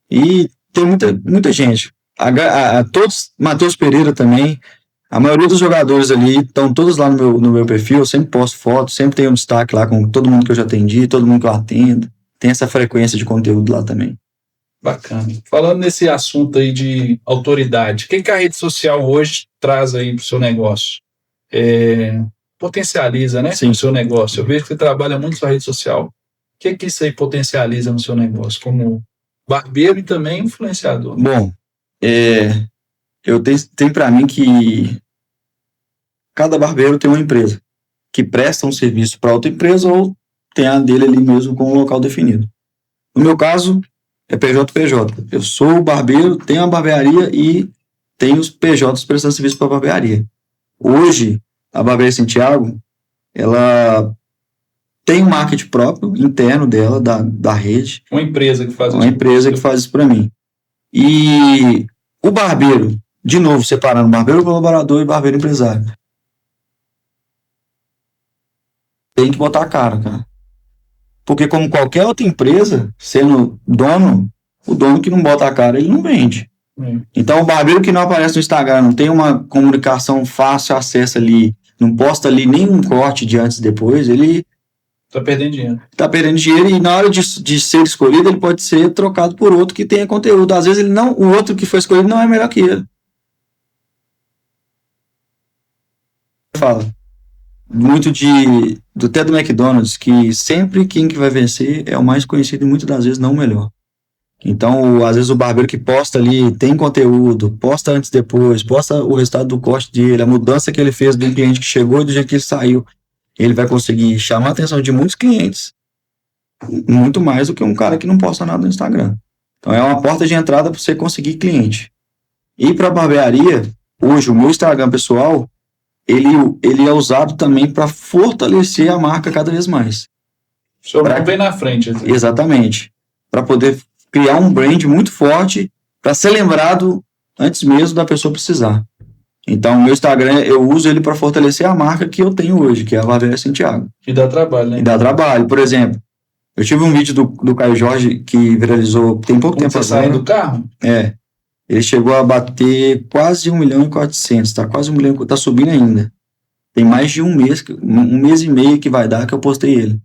E tem muita gente. Todos, Matheus Pereira também. A maioria dos jogadores ali estão todos lá no meu perfil. Eu sempre posto fotos, sempre tenho um destaque lá com todo mundo que eu já atendi, todo mundo que eu atendo. Tem essa frequência de conteúdo lá também. Bacana. Falando nesse assunto aí de autoridade, o que a rede social hoje traz aí para o seu negócio? Potencializa, né? Sim. O seu negócio. Eu vejo que você trabalha muito na rede social. O que isso aí potencializa no seu negócio? Como barbeiro e também influenciador. Bom, eu tenho para mim que cada barbeiro tem uma empresa que presta um serviço para outra empresa ou tem a dele ali mesmo com um local definido. No meu caso, é PJ. Eu sou barbeiro, tenho uma barbearia e tenho os PJs prestando serviço para a barbearia. Hoje, a Barbearia Santiago, ela tem um marketing próprio, interno dela, da rede. Uma empresa que faz isso. Uma empresa que faz isso para mim. E o barbeiro, de novo, separando barbeiro colaborador e barbeiro empresário. Tem que botar a cara. Porque como qualquer outra empresa, sendo dono, o dono que não bota a cara, ele não vende. Então o barbeiro que não aparece no Instagram, não tem uma comunicação fácil, acesso ali, não posta ali nenhum corte de antes e depois, ele tá perdendo dinheiro. Tá perdendo dinheiro e na hora de ser escolhido, ele pode ser trocado por outro que tenha conteúdo. Às vezes o outro que foi escolhido não é melhor que ele. Fala muito até do McDonald's, que sempre quem que vai vencer é o mais conhecido e muitas das vezes não o melhor. Então, às vezes o barbeiro que posta ali tem conteúdo, posta antes e depois, posta o resultado do corte dele, a mudança que ele fez do cliente que chegou e do jeito que ele saiu, ele vai conseguir chamar a atenção de muitos clientes, muito mais do que um cara que não posta nada no Instagram. Então, é uma porta de entrada para você conseguir cliente. E para a barbearia, hoje, o meu Instagram pessoal, ele é usado também para fortalecer a marca cada vez mais. O senhor não vem na frente. Assim. Exatamente. Para poder criar um brand muito forte, para ser lembrado antes mesmo da pessoa precisar. Então, o meu Instagram, eu uso ele para fortalecer a marca que eu tenho hoje, que é a Barbearia Santiago. E dá trabalho, né? E dá trabalho. Por exemplo, eu tive um vídeo do Caio Jorge que viralizou tem pouco tempo. Você saiu do carro? Ele chegou a bater quase 1.400.000, tá quase 1 milhão, tá subindo ainda. Tem mais de um mês e meio que vai dar que eu postei ele.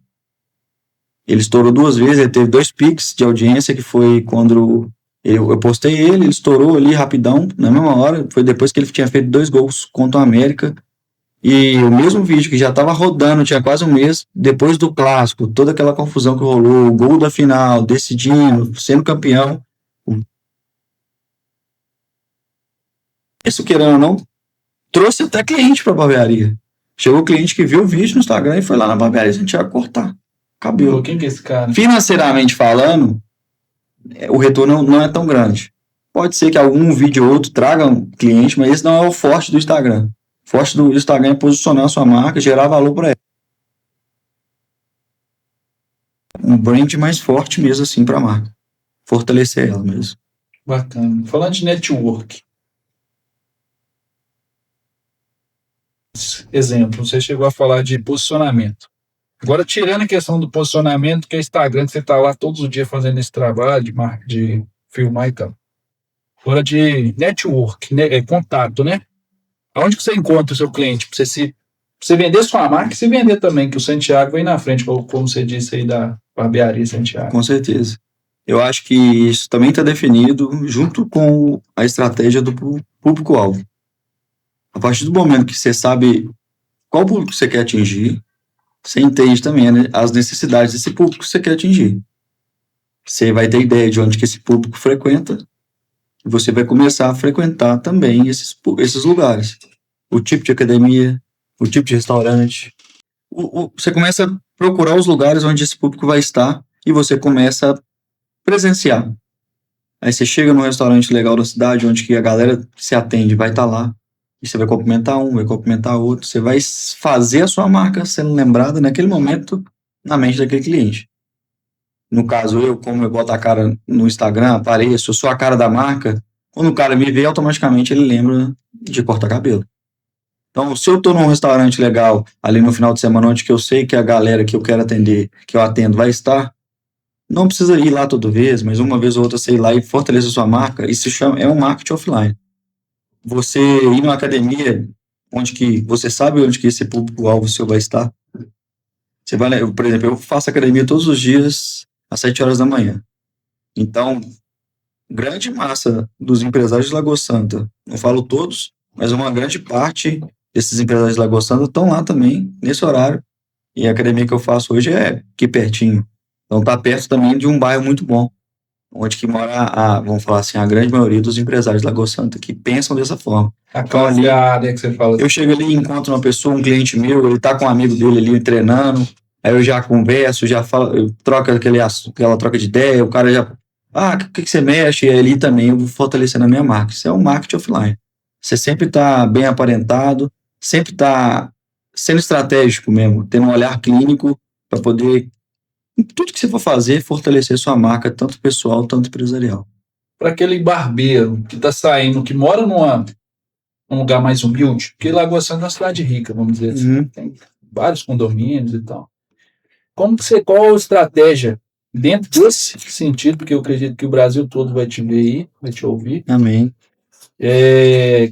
Ele estourou 2 vezes, ele teve 2 pics de audiência, que foi quando eu postei ele estourou ali rapidão, na mesma hora, foi depois que ele tinha feito 2 gols contra o América, e o mesmo vídeo que já estava rodando, tinha quase um mês, depois do clássico, toda aquela confusão que rolou, o gol da final, decidindo, sendo campeão, isso, querendo ou não, trouxe até cliente para a barbearia. Chegou cliente que viu o vídeo no Instagram e foi lá na Barbearia Santiago cortar cabelo. Quem que é esse cara? Financeiramente falando, o retorno não é tão grande. Pode ser que algum vídeo ou outro traga um cliente, mas esse não é o forte do Instagram. O forte do Instagram é posicionar a sua marca, gerar valor para ela. Um brand mais forte mesmo assim para a marca. Fortalecer ela mesmo. Bacana. Falando de network. Exemplo, você chegou a falar de posicionamento. Agora, tirando a questão do posicionamento, que é Instagram, que você está lá todos os dias fazendo esse trabalho de filmar e tal. Agora, de network, né, contato, né? Onde que você encontra o seu cliente? Pra você vender sua marca e se vender também, que o Santiago vem na frente, como você disse aí da Barbearia Santiago. Com certeza. Eu acho que isso também está definido junto com a estratégia do público-alvo. A partir do momento que você sabe qual público você quer atingir, você entende também, né, as necessidades desse público que você quer atingir. Você vai ter ideia de onde que esse público frequenta e você vai começar a frequentar também esses lugares. O tipo de academia, o tipo de restaurante. Você começa a procurar os lugares onde esse público vai estar e você começa a presenciar. Aí você chega num restaurante legal da cidade, onde que a galera que se atende vai estar lá. e você vai cumprimentar um, vai cumprimentar outro, você vai fazer a sua marca sendo lembrada naquele momento na mente daquele cliente. No caso, como eu boto a cara no Instagram, apareço, eu sou a cara da marca, quando o cara me vê, automaticamente ele lembra de cortar cabelo. Então, se eu tô num restaurante legal, ali no final de semana, onde que eu sei que a galera que eu quero atender, que eu atendo, vai estar, não precisa ir lá toda vez, mas uma vez ou outra você ir lá e fortalecer a sua marca, isso é um marketing offline. Você ir numa academia, onde que você sabe onde que esse público-alvo seu vai estar. Você vai, por exemplo, eu faço academia todos os dias às 7 horas da manhã. Então, grande massa dos empresários de Lagoa Santa, não falo todos, mas uma grande parte desses empresários de Lagoa Santa estão lá também, nesse horário. E a academia que eu faço hoje é aqui pertinho. Então tá perto também de um bairro muito bom, onde que mora, vamos falar assim, a grande maioria dos empresários de Lagoa Santa, que pensam dessa forma. A classe A, né, que você fala. Eu chego ali e encontro uma pessoa, um cliente meu, ele tá com um amigo dele ali treinando, aí eu já converso, já falo, eu troco aquela troca de ideia, o cara já, o que você mexe? E ali também eu vou fortalecendo a minha marca. Isso é um marketing offline. Você sempre tá bem aparentado, sempre tá sendo estratégico mesmo, tendo um olhar clínico para poder, em tudo que você for fazer, fortalecer sua marca, tanto pessoal, tanto empresarial. Para aquele barbeiro que está saindo, que mora num lugar mais humilde, porque Lagoa Santa é uma cidade rica, vamos dizer assim, tem vários condomínios e tal. Qual a estratégia dentro desse sentido, porque eu acredito que o Brasil todo vai te ver aí, vai te ouvir. Amém.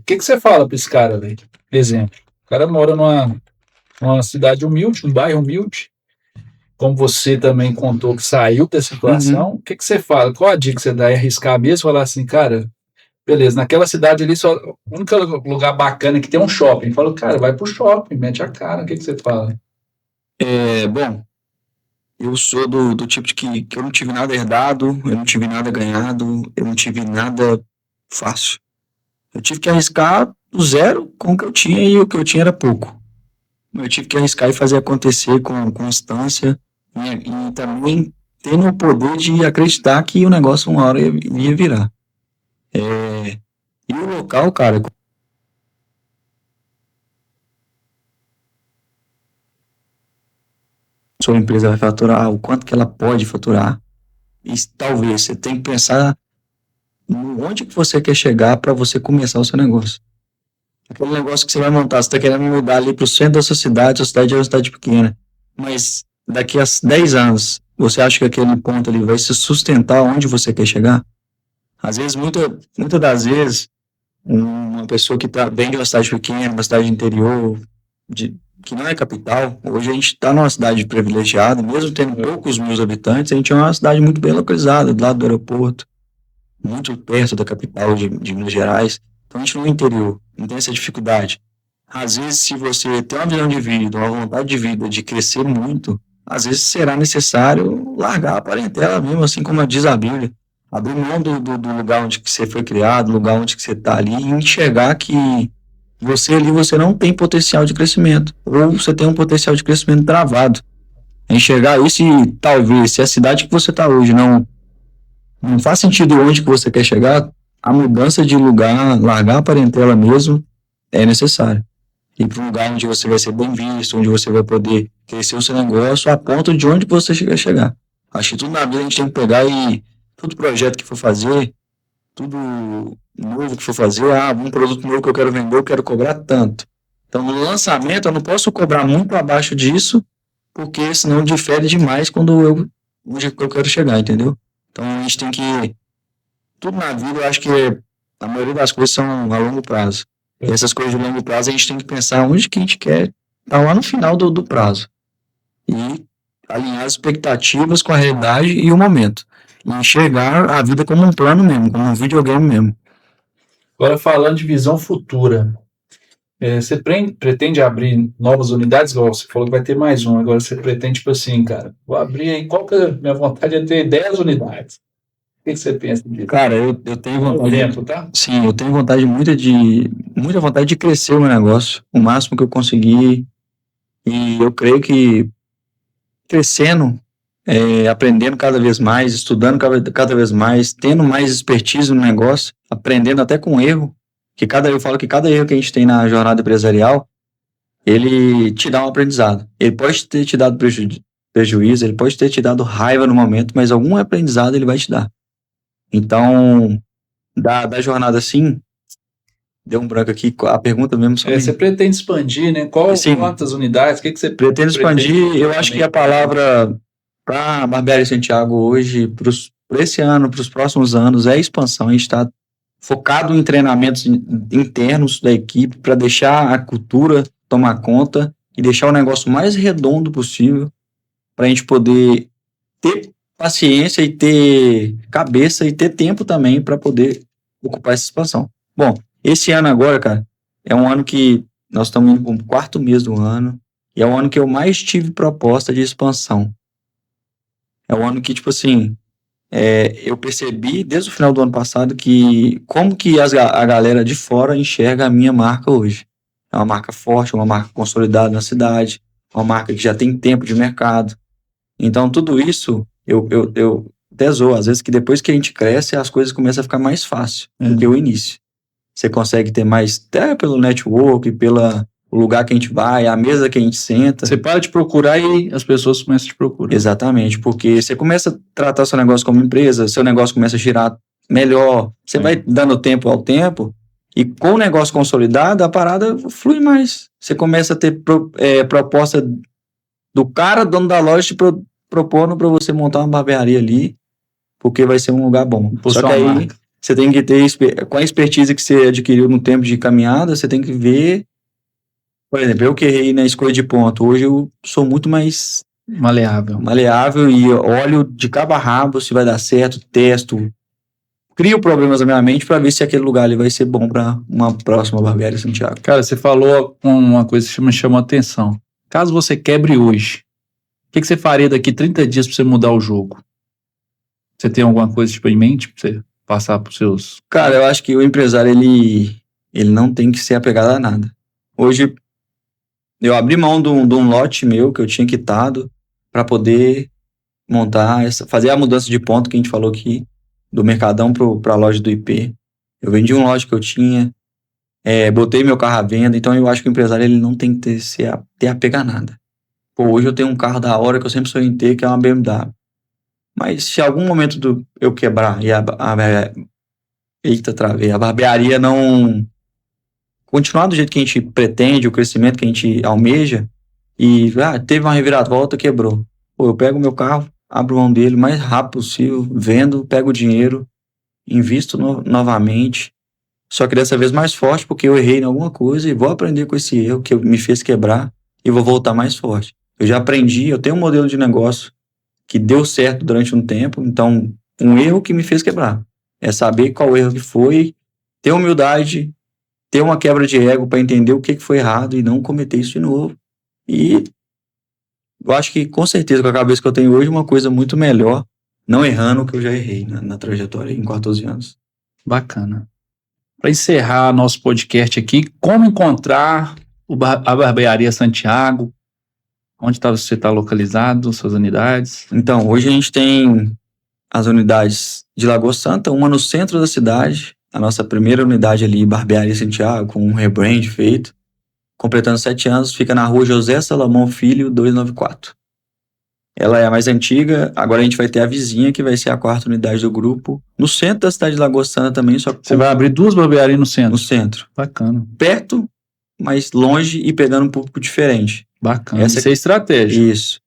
Que você fala para esse cara, velho? Exemplo, o cara mora numa cidade humilde, um bairro humilde, como você também contou que saiu dessa situação. O que você fala? Qual a dica que você dá? É arriscar mesmo? Falar assim, cara, beleza, naquela cidade ali, só o único lugar bacana é que tem um shopping. Fala, cara, vai pro shopping, mete a cara. O que você fala? Bom, eu sou do tipo de que eu não tive nada herdado, eu não tive nada ganhado, eu não tive nada fácil. Eu tive que arriscar do zero com o que eu tinha, e o que eu tinha era pouco. Eu tive que arriscar e fazer acontecer com constância e também tendo o poder de acreditar que o negócio uma hora ia virar. E o local, cara, sua empresa vai faturar, o quanto que ela pode faturar. E talvez você tenha que pensar onde que você quer chegar para você começar o seu negócio. Aquele negócio que você vai montar, você está querendo mudar ali para o centro da sua cidade é uma cidade pequena. Mas daqui a 10 anos, você acha que aquele ponto ali vai se sustentar onde você quer chegar? Às vezes, muitas das vezes, uma pessoa que vem de uma cidade pequena, uma cidade interior, que não é capital, hoje a gente está numa cidade privilegiada, mesmo tendo poucos mil habitantes, a gente é uma cidade muito bem localizada, do lado do aeroporto, muito perto da capital de Minas Gerais. Então a gente não é interior, não tem essa dificuldade. Às vezes, se você tem uma visão de vida, uma vontade de vida de crescer muito, às vezes será necessário largar a parentela mesmo, assim como diz a Bíblia. Abrir mão do lugar onde que você foi criado, do lugar onde que você está ali, e enxergar que você não tem potencial de crescimento, ou você tem um potencial de crescimento travado. Enxergar isso e talvez, se a cidade que você está hoje não faz sentido onde que você quer chegar, a mudança de lugar, largar a parentela mesmo, é necessário. Ir para um lugar onde você vai ser bem visto, onde você vai poder crescer o seu negócio a ponto de onde você quer chegar. Acho que tudo na vida a gente tem que pegar e todo projeto que for fazer, tudo novo que for fazer, um produto novo que eu quero vender, eu quero cobrar tanto. Então, no lançamento, eu não posso cobrar muito abaixo disso, porque senão difere demais onde eu quero chegar, entendeu? Então, a gente tem que... Tudo na vida, eu acho que a maioria das coisas são a longo prazo. E essas coisas de longo prazo, a gente tem que pensar onde que a gente quer estar lá no final do prazo. E alinhar as expectativas com a realidade e o momento. E enxergar a vida como um plano mesmo, como um videogame mesmo. Agora, falando de visão futura, você pretende abrir novas unidades? Igual você falou que vai ter mais uma. Agora você pretende, tipo assim, cara, vou abrir aí. Qual que é a minha vontade? É ter 10 unidades. O que você pensa disso? Cara, eu tenho vontade. Exemplo, tá? Sim, eu tenho vontade muita vontade de crescer o meu negócio, o máximo que eu conseguir. E eu creio que crescendo, aprendendo cada vez mais, estudando cada vez mais, tendo mais expertise no negócio, aprendendo até com erro, Eu falo que cada erro que a gente tem na jornada empresarial, ele te dá um aprendizado. Ele pode ter te dado prejuízo, ele pode ter te dado raiva no momento, mas algum aprendizado ele vai te dar. Então, da jornada assim, deu um branco aqui, a pergunta mesmo só Você pretende expandir, né? Quantas unidades? O que você pretende expandir? Eu acho que a palavra para a Barbearia Santiago hoje, para esse ano, para os próximos anos, é expansão. A gente está focado em treinamentos internos da equipe para deixar a cultura tomar conta e deixar o negócio mais redondo possível para a gente poder ter paciência e ter cabeça e ter tempo também para poder ocupar essa expansão. Bom, esse ano agora, cara, é um ano que nós estamos indo para o 4º mês do ano e é o ano que eu mais tive proposta de expansão. É um ano que, tipo assim, eu percebi desde o final do ano passado que como que a galera de fora enxerga a minha marca hoje. É uma marca forte, uma marca consolidada na cidade, uma marca que já tem tempo de mercado. Então, tudo isso, eu até zoo, às vezes que depois que a gente cresce, as coisas começam a ficar mais fácil do que o início. Você consegue ter mais, até pelo network, pelo lugar que a gente vai, a mesa que a gente senta. Você para de procurar e as pessoas começam a te procurar. Exatamente, porque você começa a tratar seu negócio como empresa, seu negócio começa a girar melhor, você vai dando tempo ao tempo, e com o negócio consolidado, a parada flui mais. Você começa a ter proposta do cara, dono da loja, te propondo para você montar uma barbearia ali, porque vai ser um lugar bom. Só que aí você tem que ter, com a expertise que você adquiriu no tempo de caminhada, você tem que ver. Por exemplo, eu que errei na escolha de ponto, hoje eu sou muito mais maleável e olho de cabo a rabo se vai dar certo, testo, crio problemas na minha mente para ver se aquele lugar ali vai ser bom para uma próxima Barbearia Santiago. Cara, você falou uma coisa que me chamou a atenção. Caso você quebre hoje, o que você faria daqui 30 dias para você mudar o jogo? Você tem alguma coisa tipo em mente para você passar para os seus... Cara, eu acho que o empresário, ele não tem que ser apegado a nada. Hoje, eu abri mão de um lote meu que eu tinha quitado para poder fazer a mudança de ponto que a gente falou aqui, do Mercadão para a loja do IP. Eu vendi um lote que eu tinha, botei meu carro à venda, então eu acho que o empresário ele não tem que ter apego a nada. Pô, hoje eu tenho um carro da hora que eu sempre sonhei em ter, que é uma BMW. Mas se algum momento eu quebrar e a barbearia não continuar do jeito que a gente pretende, o crescimento que a gente almeja, e teve uma reviravolta, quebrou. Pô, eu pego o meu carro, abro mão dele o mais rápido possível, vendo, pego o dinheiro, invisto novamente, só que dessa vez mais forte, porque eu errei em alguma coisa e vou aprender com esse erro que me fez quebrar e vou voltar mais forte. Eu já aprendi, eu tenho um modelo de negócio que deu certo durante um tempo, então um erro que me fez quebrar. É saber qual erro que foi, ter humildade, ter uma quebra de ego para entender o que foi errado e não cometer isso de novo. E eu acho que com certeza com a cabeça que eu tenho hoje, uma coisa muito melhor, não errando o que eu já errei na trajetória em 14 anos. Bacana. Para encerrar nosso podcast aqui, como encontrar a Barbearia Santiago? Onde você está localizado, suas unidades? Então, hoje a gente tem as unidades de Lagoa Santa, uma no centro da cidade, a nossa primeira unidade ali, Barbearia Santiago, com um rebrand feito, completando 7 anos, fica na rua José Salomão Filho, 294. Ela é a mais antiga, agora a gente vai ter a vizinha, que vai ser a 4ª unidade do grupo, no centro da cidade de Lagoa Santa também, só que... Você vai abrir 2 barbearias no centro? No centro. Bacana. Perto, mas longe e pegando um público diferente. Bacana, essa é a estratégia. Isso.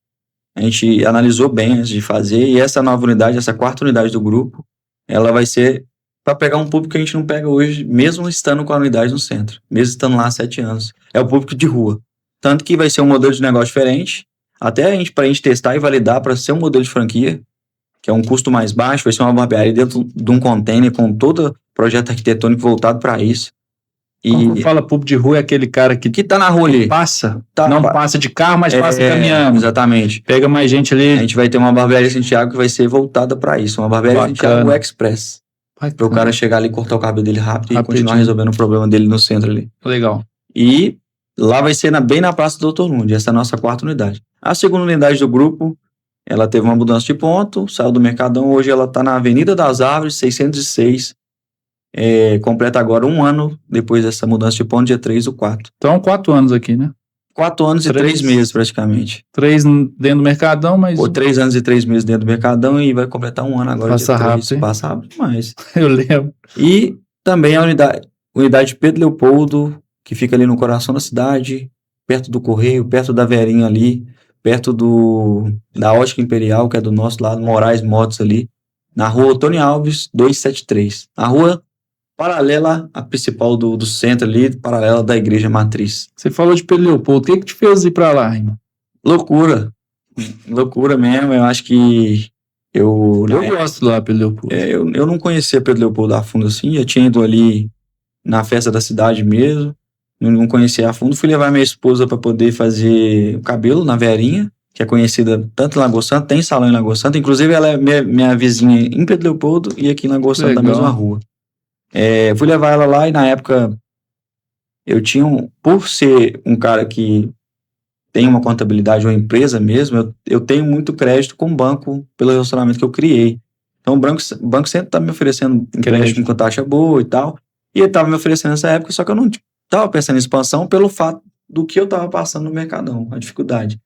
A gente analisou bem antes de fazer, e essa nova unidade, essa 4ª unidade do grupo, ela vai ser para pegar um público que a gente não pega hoje, mesmo estando com a unidade no centro, mesmo estando lá há 7 anos. É o público de rua. Tanto que vai ser um modelo de negócio diferente, até para a gente testar e validar para ser um modelo de franquia, que é um custo mais baixo, vai ser uma barbearia dentro de um container com todo projeto arquitetônico voltado para isso. Quando fala público de rua, é aquele cara que tá na rua ali. Passa, passa de carro, mas passa caminhando. Exatamente. Pega mais gente ali. A gente vai ter uma Barbearia Santiago que vai ser voltada para isso, uma Barbearia Santiago Express. Para o cara chegar ali, cortar o cabelo dele rápido e continuar resolvendo o problema dele no centro ali. Legal. E lá vai ser bem na Praça do Dr. Nunes, essa é a nossa 4ª unidade. A 2ª unidade do grupo, ela teve uma mudança de ponto, saiu do Mercadão, hoje ela está na Avenida das Árvores, 606, Completa agora 1 ano depois dessa mudança de ponto, dia 3/4. Então, 4 anos aqui, né? 4 anos e 3 meses, praticamente. 3 dentro do Mercadão, mas... Ou 3 anos e 3 meses dentro do Mercadão e vai completar 1 ano agora, Passa dia 3. rápido, hein? Passa rápido demais. Eu lembro. E também a unidade Pedro Leopoldo, que fica ali no coração da cidade, perto do Correio, perto da Verinha ali, perto da Ótica Imperial, que é do nosso lado, Moraes Motos ali, na rua Otônio Alves, 273. A rua paralela à principal do centro ali, paralela da Igreja Matriz. Você falou de Pedro Leopoldo. O que te fez ir pra lá, irmão? Loucura. Loucura mesmo. Eu acho que eu gosto lá, Pedro Leopoldo. Eu não conhecia Pedro Leopoldo a fundo assim. Eu tinha ido ali na festa da cidade mesmo. Eu não conhecia a fundo. Fui levar minha esposa para poder fazer o cabelo na Verinha, que é conhecida tanto em Lagoa Santa, tem salão em Lagoa Santa. Inclusive, ela é minha vizinha em Pedro Leopoldo e aqui em Lagoa Santa, da mesma rua. Fui levar ela lá e na época eu tinha, por ser um cara que tem uma contabilidade, uma empresa mesmo, eu tenho muito crédito com o banco pelo relacionamento que eu criei. Então o banco sempre tá me oferecendo empréstimo com taxa boa e tal, e ele tava me oferecendo nessa época, só que eu não tava pensando em expansão pelo fato do que eu tava passando no Mercadão, a dificuldade.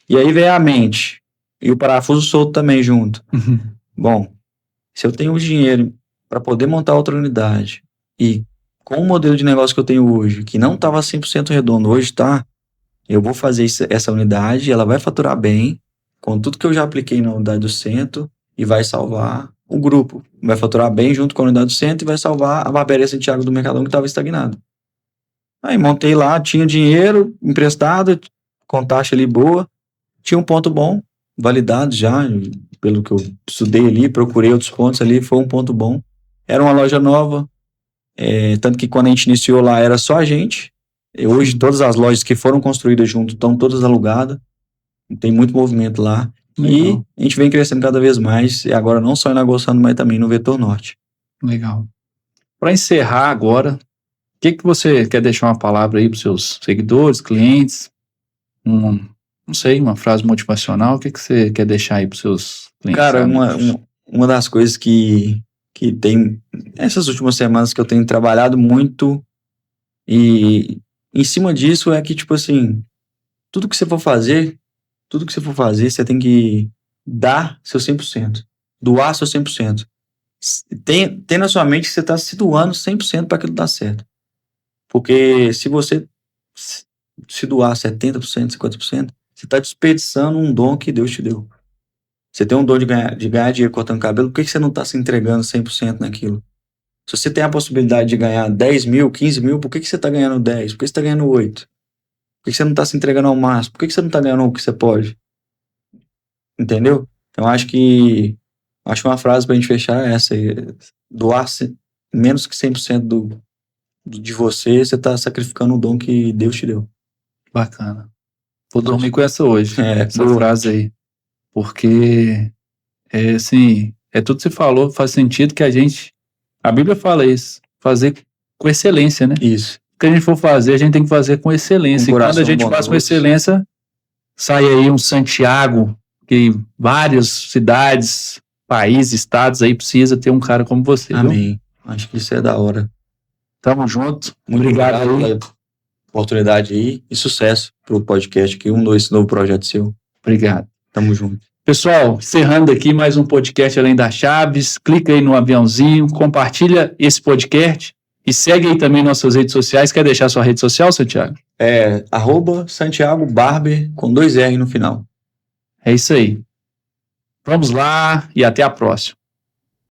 E aí veio a mente, e o parafuso solto também junto. Bom, se eu tenho o dinheiro para poder montar outra unidade, e com o modelo de negócio que eu tenho hoje, que não estava 100% redondo, hoje tá, eu vou fazer essa unidade, ela vai faturar bem, com tudo que eu já apliquei na unidade do centro, e vai salvar o grupo. Vai faturar bem junto com a unidade do centro e vai salvar a Barbearia Santiago do Mercadão, que estava estagnado. Aí montei lá, tinha dinheiro emprestado, com taxa ali boa, tinha um ponto bom, validado já, pelo que eu estudei ali, procurei outros pontos ali, foi um ponto bom. Era uma loja nova, tanto que quando a gente iniciou lá era só a gente. Hoje todas as lojas que foram construídas junto estão todas alugadas, tem muito movimento lá. Legal. E a gente vem crescendo cada vez mais, e agora não só em Lagoa Santa, mas também no Vetor Norte. Legal. Para encerrar agora, o que você quer deixar uma palavra aí para os seus seguidores, clientes? Não sei, uma frase motivacional, o que você quer deixar aí para os seus clientes? Cara, uma das coisas que tem essas últimas semanas que eu tenho trabalhado muito e em cima disso é que, tipo assim, tudo que você for fazer, você tem que dar seu 100%, doar seu 100%. Tem na sua mente que você está se doando 100% para aquilo dar certo. Porque se você se doar 70%, 50%, você está desperdiçando um dom que Deus te deu. Você tem um dom de ganhar dinheiro cortando cabelo, por que você não está se entregando 100% naquilo? Se você tem a possibilidade de ganhar 10 mil, 15 mil, por que você está ganhando 10? Por que você está ganhando 8? Por que você não está se entregando ao máximo? Por que você não está ganhando o que você pode? Entendeu? Então acho que uma frase para a gente fechar é essa aí. Doar menos que 100% de você está sacrificando o dom que Deus te deu. Bacana. Vou dormir com essa hoje, essa frase aí. Porque, assim, tudo que você falou, faz sentido que a Bíblia fala isso, fazer com excelência, né? Isso. O que a gente for fazer, a gente tem que fazer com excelência. E quando a gente faz com excelência, sai aí um Santiago, que várias cidades, países, estados aí precisa ter um cara como você. Amém. Viu? Acho que isso é da hora. Tamo junto. Muito obrigado pela oportunidade aí e sucesso pro podcast aqui, esse novo projeto seu. Obrigado. Tamo junto. Pessoal, encerrando aqui mais um podcast Além das Chaves, clica aí no aviãozinho, compartilha esse podcast e segue aí também nossas redes sociais. Quer deixar sua rede social, Santiago? @Santiago Barber com 2 R no final. É isso aí. Vamos lá e até a próxima.